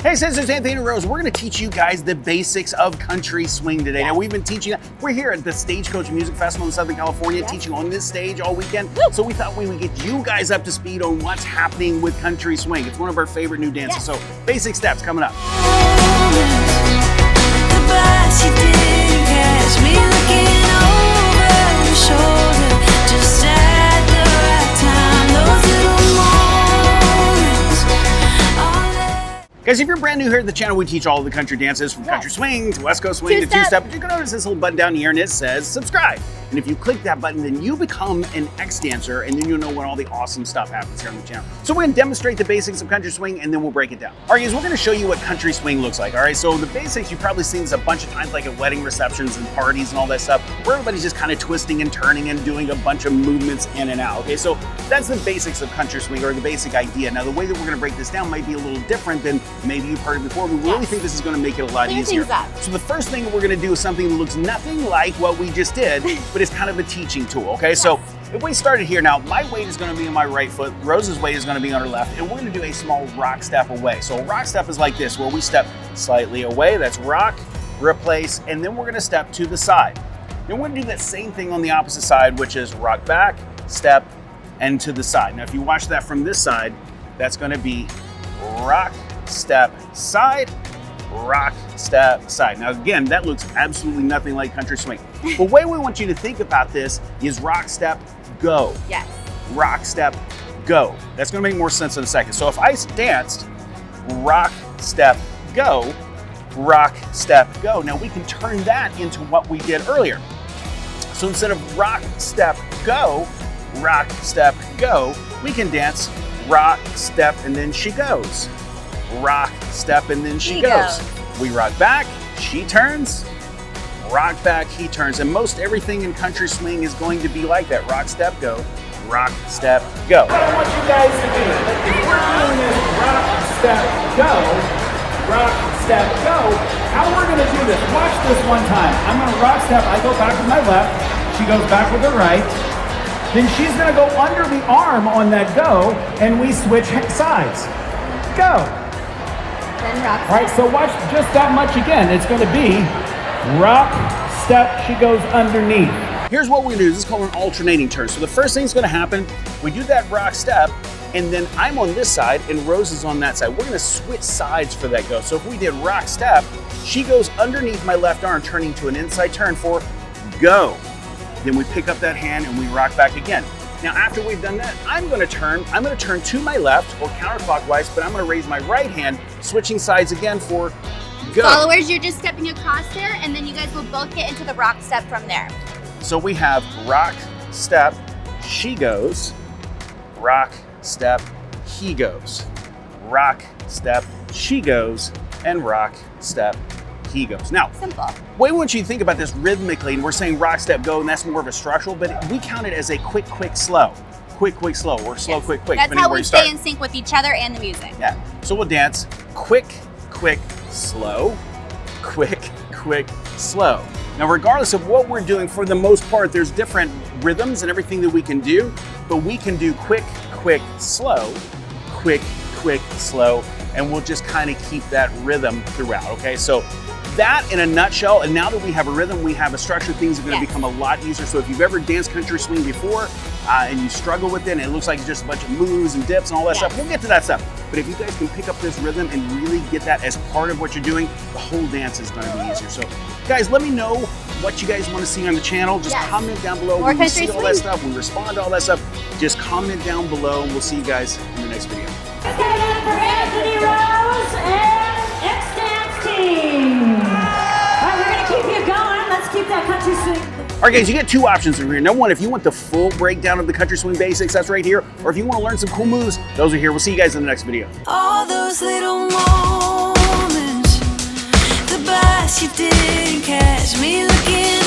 Hey, sisters, Anthony and Rose, we're going to teach you guys the basics of country swing today. Now, we've been teaching, we're here at the Stagecoach Music Festival in Southern California, teaching on this stage all weekend. So we thought we would get you guys up to speed on what's happening with country swing. It's one of our favorite new dances. So basic steps coming up. Guys, if you're brand new here at the channel, we teach all of the country dances from country swing to West Coast swing to two-step. But you can notice this little button down here and it says subscribe. And if you click that button, then you become an ex-dancer and then you'll know when all the awesome stuff happens here on the channel. So we're gonna demonstrate the basics of country swing and then we'll break it down. All right, guys, we're gonna show you what country swing looks like. All right, so the basics you've probably seen this a bunch of times, like at wedding receptions and parties and all that stuff, where everybody's just kind of twisting and turning and doing a bunch of movements in and out. Okay, so that's the basics of country swing, or the basic idea. Now, the way that we're gonna break this down might be a little different than maybe you've heard it before. We really think this is gonna make it a lot easier. So the first thing we're gonna do is something that looks nothing like what we just did, but it's kind of a teaching tool, okay? So if we started here now, my weight is gonna be on my right foot, Rose's weight is gonna be on her left, and we're gonna do a small rock step away. So a rock step is like this, where we step slightly away, that's rock, replace, and then we're gonna step to the side. Then we're gonna do that same thing on the opposite side, which is rock back, step, and to the side. Now, if you watch that from this side, that's gonna be rock, step, side, rock, step, side. Now again, that looks absolutely nothing like country swing. The way we want you to think about this is rock, step, go. Yes. Rock, step, go. That's gonna make more sense in a second. So if I danced rock, step, go, rock, step, go. Now we can turn that into what we did earlier. So instead of rock, step, go, rock, step, go, we can dance rock, step, and then she goes. Rock, step, and then she goes. We rock back, she turns, rock back, he turns. And most everything in country swing is going to be like that. Rock, step, go, rock, step, go. What I want you guys to do, if we're doing this rock, step, go, rock, step, go, how we're gonna do this, watch this one time. I'm gonna rock, step, I go back with my left, she goes back with her right, then she's gonna go under the arm on that go, and we switch sides. Go. Then rock. All right, so watch just that much again. It's going to be rock, step, she goes underneath. Here's what we're going to do. This is called an alternating turn. So the first thing's going to happen, we do that rock, step, and then I'm on this side and Rose is on that side. We're going to switch sides for that go. So if we did rock, step, she goes underneath my left arm, turning to an inside turn for go. Then we pick up that hand and we rock back again. Now, after we've done that, I'm gonna turn to my left or counterclockwise, but I'm gonna raise my right hand, switching sides again for go. Followers, you're just stepping across there, and then you guys will both get into the rock step from there. So we have rock, step, she goes, rock, step, he goes, rock, step, she goes, and rock, step, he goes. Now, simple. Way we want you to think about this rhythmically, and we're saying rock, step, go, and that's more of a structural, but we count it as a quick, quick, slow. Quick, quick, slow, or slow, quick, quick. That's how we stay in sync with each other and the music. Yeah, so we'll dance quick, quick, slow, quick, quick, slow. Now, regardless of what we're doing, for the most part, there's different rhythms and everything that we can do, but we can do quick, quick, slow, quick, quick, slow, and we'll just kind of keep that rhythm throughout, okay? So that in a nutshell, and now that we have a rhythm, we have a structure, things are gonna become a lot easier. So if you've ever danced country swing before and you struggle with it and it looks like it's just a bunch of moves and dips and all that stuff, we'll get to that stuff. But if you guys can pick up this rhythm and really get that as part of what you're doing, the whole dance is gonna be easier. So guys, let me know what you guys wanna see on the channel. Just comment down below. More we see all that swing. stuff, we respond to all that stuff. Just comment down below and we'll see you guys in the next video. Let's get it up for Anthony Rose and X-Dance Team. All right, we're going to keep you going. Let's keep that country swing. All right, guys, you get two options over here. Number one, if you want the full breakdown of the country swing basics, that's right here. Or if you want to learn some cool moves, those are here. We'll see you guys in the next video. All those little moments, the bus you didn't catch me looking